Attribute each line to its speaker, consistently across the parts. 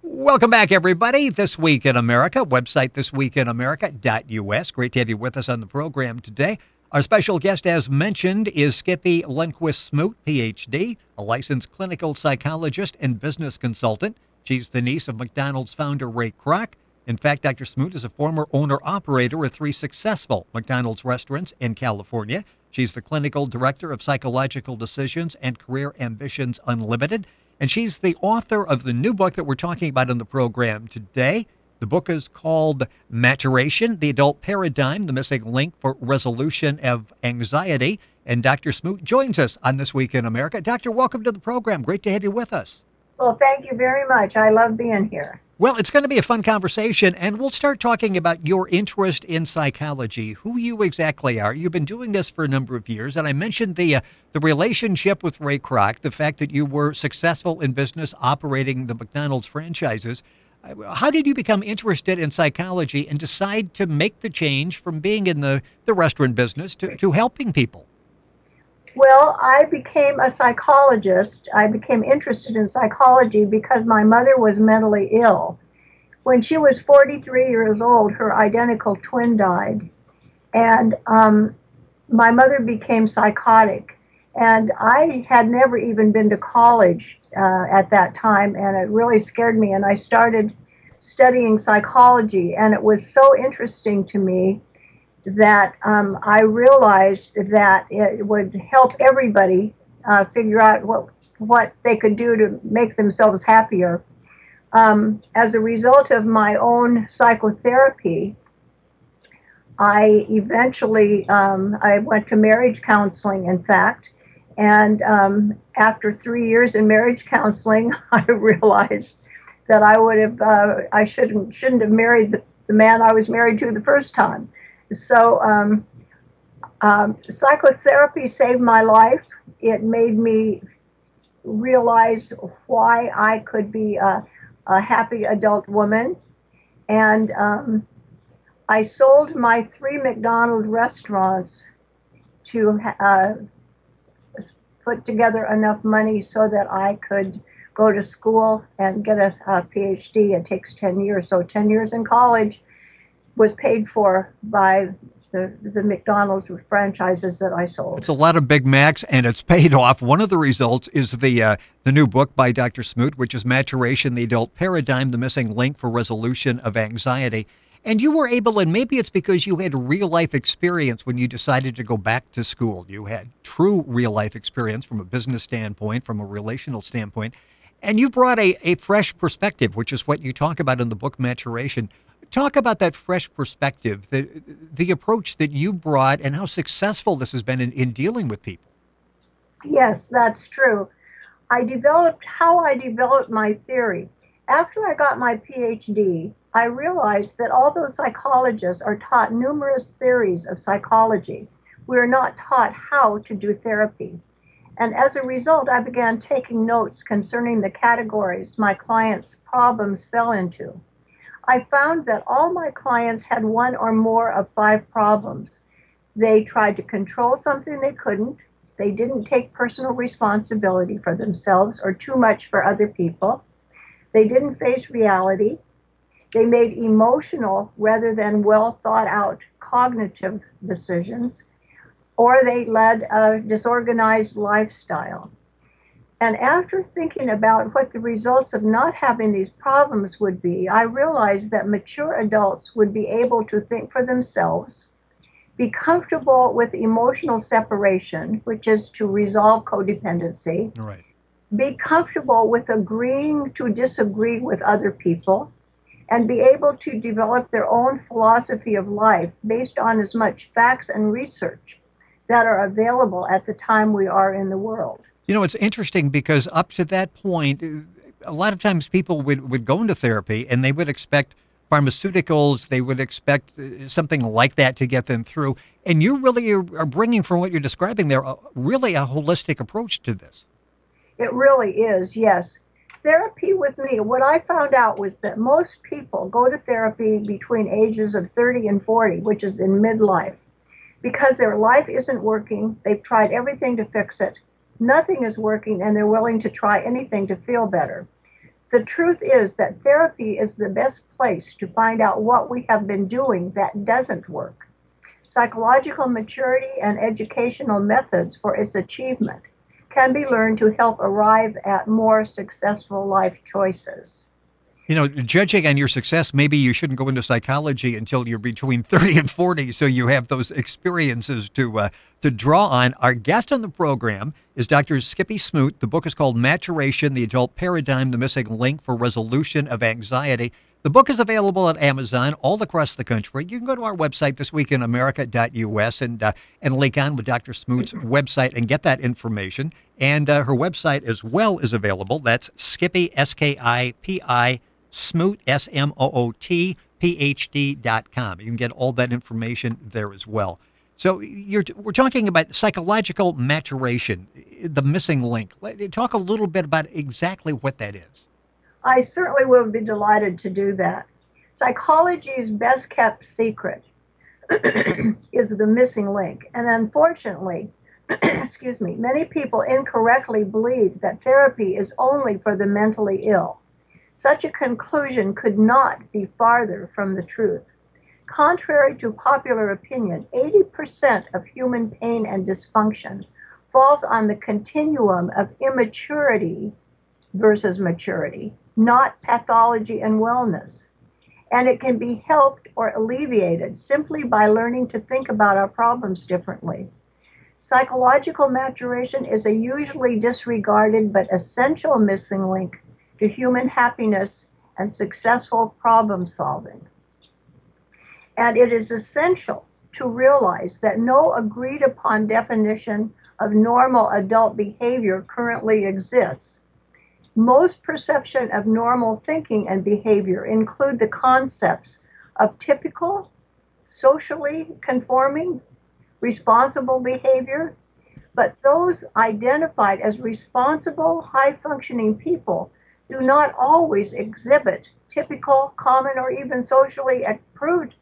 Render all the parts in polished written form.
Speaker 1: Welcome back, everybody. This Week in America, website thisweekinamerica.us. Great to have you with us on the program today. Our special guest, as mentioned, is Skipi Lundquist Smoot, PhD, a licensed clinical psychologist and business consultant. She's the niece of McDonald's founder Ray Kroc. In fact, Dr. Smoot is a former owner-operator of 3 successful McDonald's restaurants in California. She's the clinical director of Psychological Decisions and Career Ambitions Unlimited. And she's the author of the new book that we're talking about in the program today. The book is called Maturation, the Adult Paradigm, the Missing Link for Resolution of Anxiety. And Dr. Smoot joins us on This Week in America. Doctor, welcome to the program. Great to have you with us.
Speaker 2: Well, thank you very much. I love being here.
Speaker 1: Well, it's going to be a fun conversation, and we'll start talking about your interest in psychology, who you exactly are. You've been doing this for a number of years, and I mentioned the relationship with Ray Kroc, the fact that you were successful in business operating the McDonald's franchises. How did you become interested in psychology and decide to make the change from being in the restaurant business to helping people?
Speaker 2: Well, I became a psychologist. I became interested in psychology because my mother was mentally ill. When she was 43 years old, her identical twin died. And my mother became psychotic. And I had never even been to college at that time, and it really scared me. And I started studying psychology, and it was so interesting to me that I realized that it would help everybody figure out what they could do to make themselves happier. As a result of my own psychotherapy, I eventually, I went to marriage counseling, in fact, and after 3 years in marriage counseling, I realized that I shouldn't have married the man I was married to the first time. So psychotherapy saved my life. It made me realize why I could be a happy adult woman. And I sold my 3 McDonald's restaurants to put together enough money so that I could go to school and get a PhD. It takes 10 years. So 10 years in college was paid for by the McDonald's franchises that I sold.
Speaker 1: It's a lot of Big Macs, and it's paid off. One of the results is the new book by Dr. Smoot, which is Maturation, the Adult Paradigm, the Missing Link for Resolution of Anxiety. And you were able, and maybe it's because you had real-life experience when you decided to go back to school. You had true real-life experience from a business standpoint, from a relational standpoint, and you brought a fresh perspective, which is what you talk about in the book Maturation. Talk about that fresh perspective, the approach that you brought, and how successful this has been in dealing with people.
Speaker 2: Yes, that's true. I developed my theory. After I got my PhD, I realized that although psychologists are taught numerous theories of psychology, we are not taught how to do therapy. And as a result, I began taking notes concerning the categories my clients' problems fell into. I found that all my clients had 1 or more of 5 problems. They tried to control something they couldn't. They didn't take personal responsibility for themselves or too much for other people. They didn't face reality. They made emotional rather than well thought out cognitive decisions, or they led a disorganized lifestyle. And after thinking about what the results of not having these problems would be, I realized that mature adults would be able to think for themselves, be comfortable with emotional separation, which is to resolve codependency,
Speaker 1: Right.
Speaker 2: be comfortable with agreeing to disagree with other people, and be able to develop their own philosophy of life based on as much facts and research that are available at the time we are in the world.
Speaker 1: You know, it's interesting because up to that point, a lot of times people would go into therapy and they would expect pharmaceuticals, they would expect something like that to get them through. And you really are bringing, from what you're describing there, really a holistic approach to this.
Speaker 2: It really is, yes. Therapy with me, what I found out was that most people go to therapy between ages of 30 and 40, which is in midlife, because their life isn't working. They've tried everything to fix it. Nothing is working, and they're willing to try anything to feel better. The truth is that therapy is the best place to find out what we have been doing that doesn't work. Psychological maturity and educational methods for its achievement can be learned to help arrive at more successful life choices.
Speaker 1: You know, judging on your success, maybe you shouldn't go into psychology until you're between 30 and 40, so you have those experiences to draw on. Our guest on the program is Dr. Skipi Smoot. The book is called Maturation, The Adult Paradigm, The Missing Link for Resolution of Anxiety. The book is available at Amazon all across the country. You can go to our website, thisweekinamerica.us, and link on with Dr. Smoot's website and get that information. And her website as well is available. That's Skipi, Skipi, Smoot, Smoot, PhD.com. You can get all that information there as well. So we're talking about psychological maturation, the missing link. Talk a little bit about exactly what that is.
Speaker 2: I certainly would be delighted to do that. Psychology's best kept secret is the missing link. And unfortunately, excuse me, many people incorrectly believe that therapy is only for the mentally ill. Such a conclusion could not be farther from the truth. Contrary to popular opinion, 80% of human pain and dysfunction falls on the continuum of immaturity versus maturity, not pathology and wellness. And it can be helped or alleviated simply by learning to think about our problems differently. Psychological maturation is a usually disregarded but essential missing link to human happiness and successful problem solving. And it is essential to realize that no agreed upon definition of normal adult behavior currently exists. Most perception of normal thinking and behavior include the concepts of typical, socially conforming, responsible behavior, but those identified as responsible, high-functioning people do not always exhibit typical, common, or even socially approved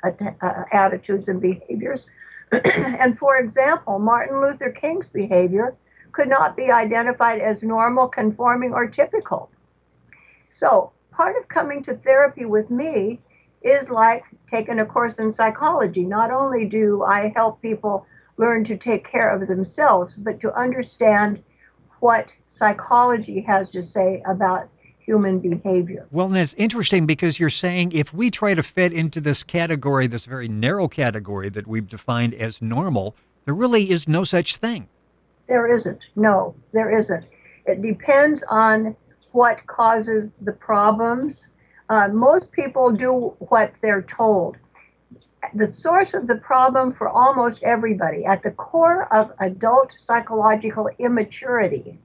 Speaker 2: attitudes and behaviors. And for example, Martin Luther King's behavior could not be identified as normal, conforming, or typical. So part of coming to therapy with me is like taking a course in psychology. Not only do I help people learn to take care of themselves, but to understand what psychology has to say about human behavior.
Speaker 1: Well, and it's interesting because you're saying if we try to fit into this category, this very narrow category that we've defined as normal, there really is no such thing.
Speaker 2: There isn't. No, there isn't. It depends on what causes the problems. Most people do what they're told. The source of the problem for almost everybody, at the core of adult psychological immaturity,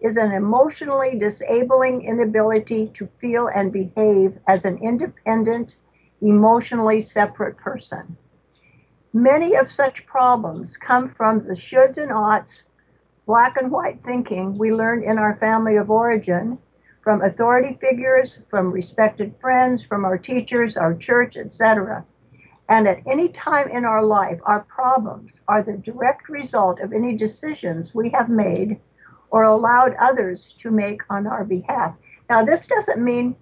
Speaker 2: is an emotionally disabling inability to feel and behave as an independent, emotionally separate person. Many of such problems come from the shoulds and oughts, black and white thinking we learned in our family of origin, from authority figures, from respected friends, from our teachers, our church, etc. And at any time in our life, our problems are the direct result of any decisions we have made or allowed others to make on our behalf. Now, this doesn't mean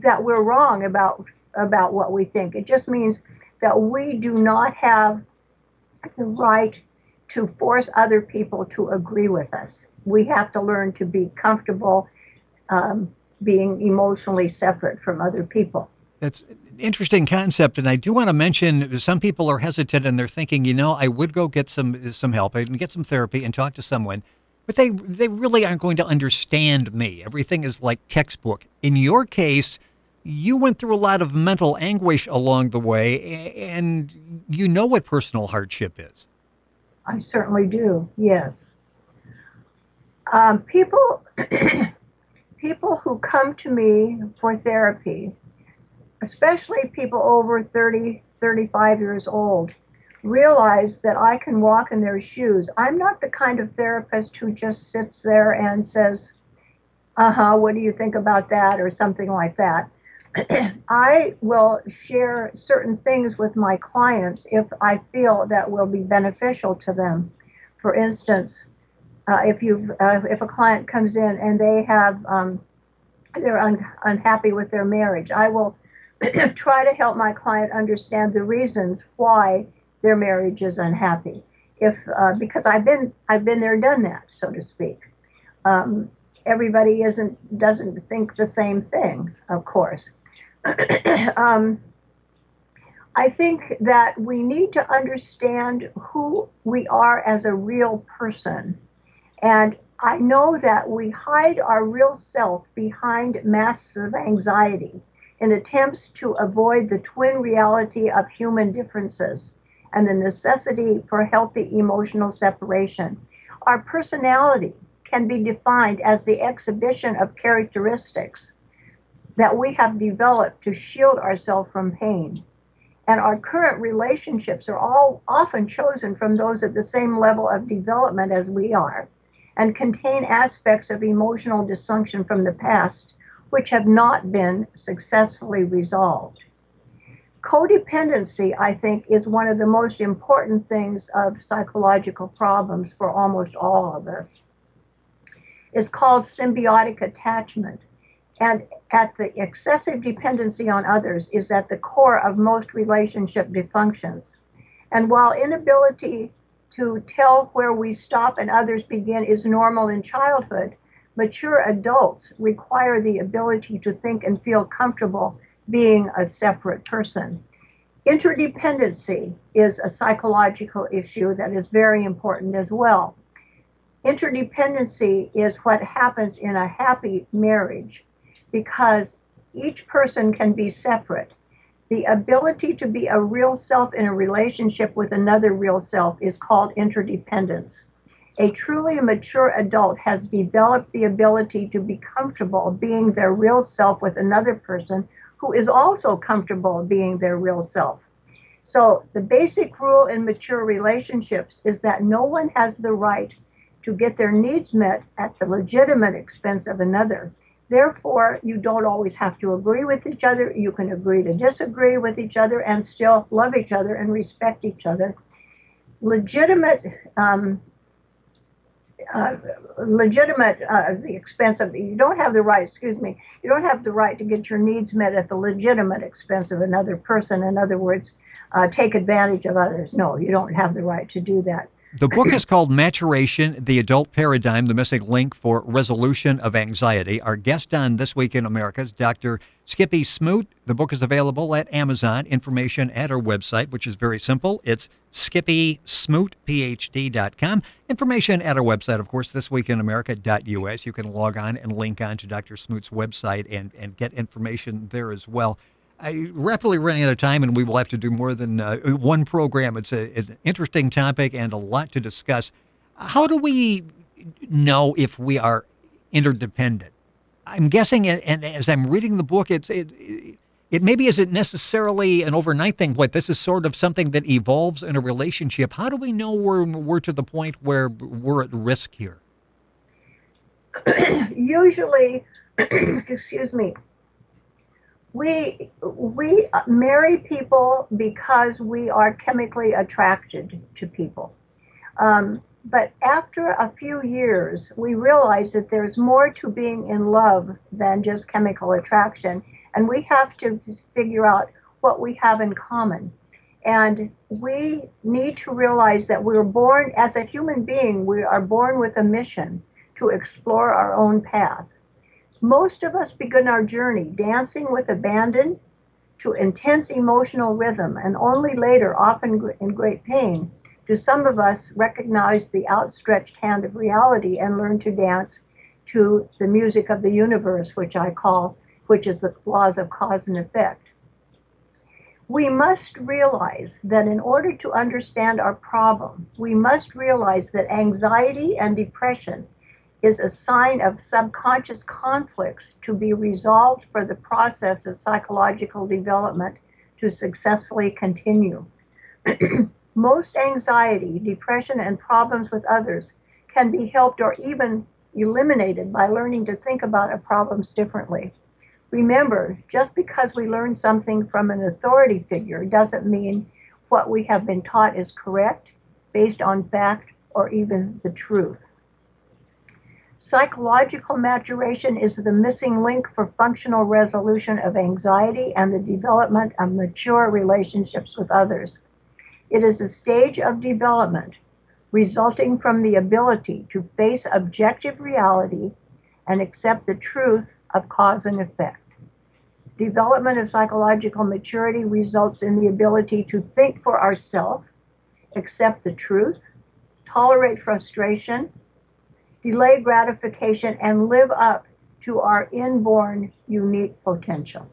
Speaker 2: that we're wrong about what we think. It just means that we do not have the right to force other people to agree with us. We have to learn to be comfortable being emotionally separate from other people.
Speaker 1: That's an interesting concept, and I do want to mention some people are hesitant and they're thinking, you know, I would go get some help and get some therapy and talk to someone, but they really aren't going to understand me. Everything is like textbook. In your case, you went through a lot of mental anguish along the way, and you know what personal hardship is.
Speaker 2: I certainly do, yes. People who come to me for therapy, especially people over 30, 35 years old, realize that I can walk in their shoes. I'm not the kind of therapist who just sits there and says, what do you think about that, or something like that. I will share certain things with my clients if I feel that will be beneficial to them. For instance, if a client comes in and they have they're unhappy with their marriage. I will try to help my client understand the reasons why their marriage is unhappy. If because I've been there, done that, so to speak. Everybody doesn't think the same thing, of course. I think that we need to understand who we are as a real person. And I know that we hide our real self behind masks of anxiety in attempts to avoid the twin reality of human differences and the necessity for healthy emotional separation. Our personality can be defined as the exhibition of characteristics that we have developed to shield ourselves from pain. And our current relationships are all often chosen from those at the same level of development as we are, and contain aspects of emotional dysfunction from the past which have not been successfully resolved. Codependency, I think, is one of the most important things of psychological problems for almost all of us. It's called symbiotic attachment. And at the excessive dependency on others is at the core of most relationship dysfunctions. And while inability to tell where we stop and others begin is normal in childhood, mature adults require the ability to think and feel comfortable being a separate person. Interdependency is a psychological issue that is very important as well. Interdependency is what happens in a happy marriage, because each person can be separate. The ability to be a real self in a relationship with another real self is called interdependence. A truly mature adult has developed the ability to be comfortable being their real self with another person who is also comfortable being their real self. So the basic rule in mature relationships is that no one has the right to get their needs met at the legitimate expense of another. Therefore, you don't always have to agree with each other. You can agree to disagree with each other and still love each other and respect each other. Legitimate, the expense of, you don't have the right, you don't have the right to get your needs met at the legitimate expense of another person. In other words, take advantage of others. No, you don't have the right to do that.
Speaker 1: The book is called Maturation, The Adult Paradigm, the Missing Link for Resolution of Anxiety. Our guest on This Week in America is Dr. Skipi Smoot. The book is available at Amazon. Information at our website, which is very simple. It's skipismootphd.com. Information at our website, of course, thisweekinamerica.us. You can log on and link on to Dr. Smoot's website and get information there as well. Rapidly running out of time, and we will have to do more than one program. It's an interesting topic and a lot to discuss. How do we know if we are interdependent? I'm guessing, and as I'm reading the book, it maybe isn't necessarily an overnight thing, but this is sort of something that evolves in a relationship. How do we know we're to the point where we're at risk here?
Speaker 2: Usually, excuse me, we marry people because we are chemically attracted to people. But after a few years, we realize that there's more to being in love than just chemical attraction. And we have to just figure out what we have in common. And we need to realize that we're born, as a human being, we are born with a mission to explore our own path. Most of us begin our journey dancing with abandon to intense emotional rhythm, and only later, often in great pain, do some of us recognize the outstretched hand of reality and learn to dance to the music of the universe, which is the laws of cause and effect. We must realize that in order to understand our problem, we must realize that anxiety and depression is a sign of subconscious conflicts to be resolved for the process of psychological development to successfully continue. Most anxiety, depression, and problems with others can be helped or even eliminated by learning to think about our problems differently. Remember, just because we learn something from an authority figure doesn't mean what we have been taught is correct, based on fact, or even the truth. Psychological maturation is the missing link for functional resolution of anxiety and the development of mature relationships with others. It is a stage of development resulting from the ability to face objective reality and accept the truth of cause and effect. Development of psychological maturity results in the ability to think for ourselves, accept the truth, tolerate frustration, delay gratification, and live up to our inborn unique potential.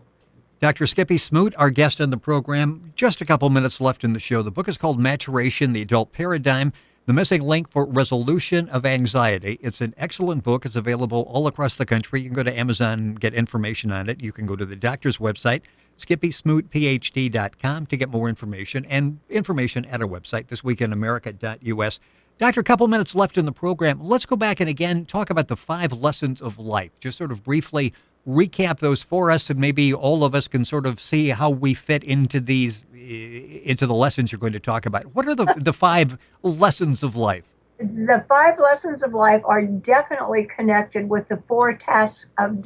Speaker 1: Dr. Skipi Smoot, our guest on the program. Just a couple minutes left in the show. The book is called Maturation, the Adult Paradigm, the Missing Link for Resolution of Anxiety. It's an excellent book. It's available all across the country. You can go to Amazon and get information on it. You can go to the doctor's website, skipismootphd.com, to get more information, and information at our website, thisweekinamerica.us. Doctor, a couple minutes left in the program. Let's go back and again talk about the 5 lessons of life. Just sort of briefly recap those for us, and maybe all of us can sort of see how we fit into these, into the lessons you're going to talk about. What are the 5 lessons of life?
Speaker 2: The 5 lessons of life are definitely connected with the 4 tasks of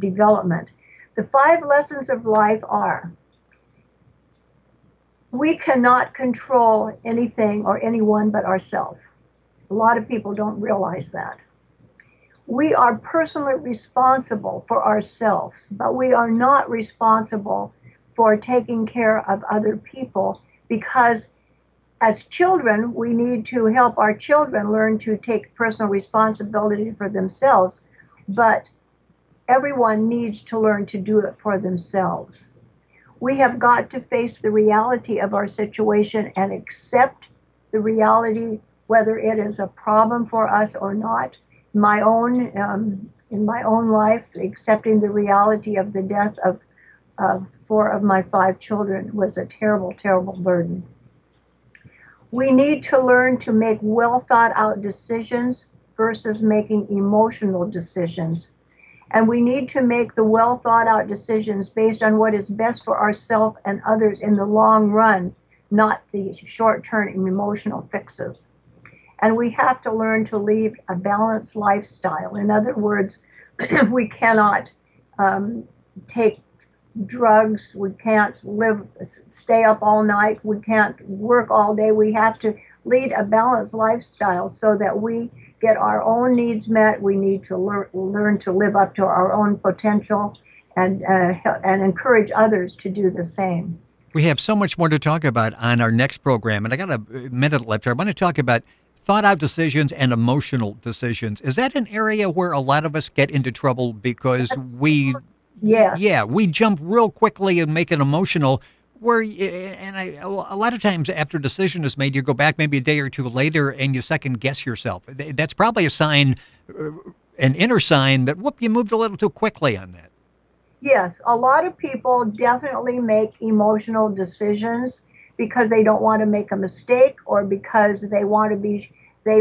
Speaker 2: development. The 5 lessons of life are: we cannot control anything or anyone but ourselves. A lot of people don't realize that. We are personally responsible for ourselves, but we are not responsible for taking care of other people, because as children, we need to help our children learn to take personal responsibility for themselves, but everyone needs to learn to do it for themselves. We have got to face the reality of our situation and accept the reality, whether it is a problem for us or not. In my own life, accepting the reality of the death of 4 of my 5 children was a terrible, terrible burden. We need to learn to make well thought out decisions versus making emotional decisions. And we need to make the well thought out decisions based on what is best for ourselves and others in the long run, not the short-term emotional fixes. And we have to learn to lead a balanced lifestyle. In other words, we cannot take drugs, we can't stay up all night, we can't work all day. We have to lead a balanced lifestyle so that we get our own needs met. We need to learn to live up to our own potential and encourage others to do the same.
Speaker 1: We have so much more to talk about on our next program, and I got a minute left here. I want to talk about thought-out decisions and emotional decisions. Is that an area where a lot of us get into trouble because we jump real quickly and make it emotional? A lot of times after a decision is made, you go back maybe a day or 2 later and you second guess yourself. That's probably a sign, an inner sign that, whoop, you moved a little too quickly on that.
Speaker 2: Yes, a lot of people definitely make emotional decisions because they don't want to make a mistake, or because they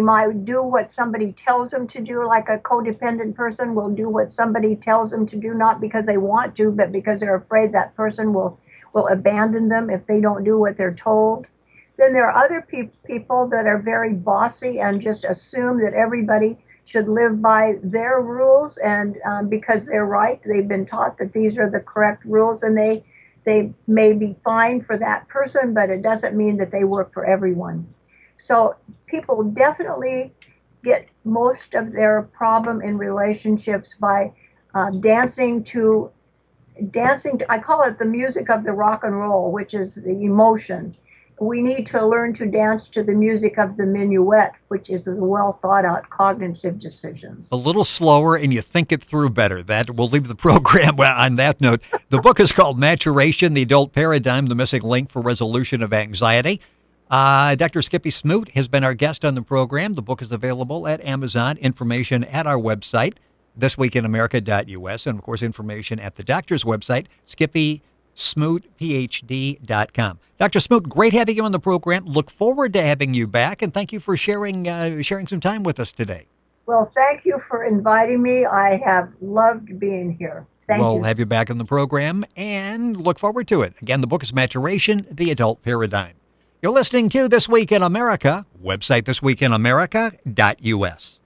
Speaker 2: might do what somebody tells them to do. Like a codependent person will do what somebody tells them to do, not because they want to, but because they're afraid that person will abandon them if they don't do what they're told. Then there are other people that are very bossy and just assume that everybody should live by their rules, and because they're right, they've been taught that these are the correct rules, and they may be fine for that person, but it doesn't mean that they work for everyone. So people definitely get most of their problem in relationships by dancing to, I call it the music of the rock and roll, which is the emotion. We need to learn to dance to the music of the minuet, which is the well thought out cognitive decisions.
Speaker 1: A little slower and you think it through better. That we'll leave the program on that note. The book is called Maturation, the Adult Paradigm, the Missing Link for Resolution of Anxiety. Dr. Skipi Smoot has been our guest on the program. The book is available at Amazon. Information at our website, thisweekinamerica.us, and of course information at the doctor's website, skipismootphd.com. Dr. Smoot, great having you on the program. Look forward to having you back, and thank you for sharing some time with us today.
Speaker 2: Well, thank you for inviting me. I have loved being here. Thank you.
Speaker 1: We'll have you back on the program and look forward to it. Again, the book is Maturation, the Adult Paradigm. You're listening to This Week in America, website thisweekinamerica.us.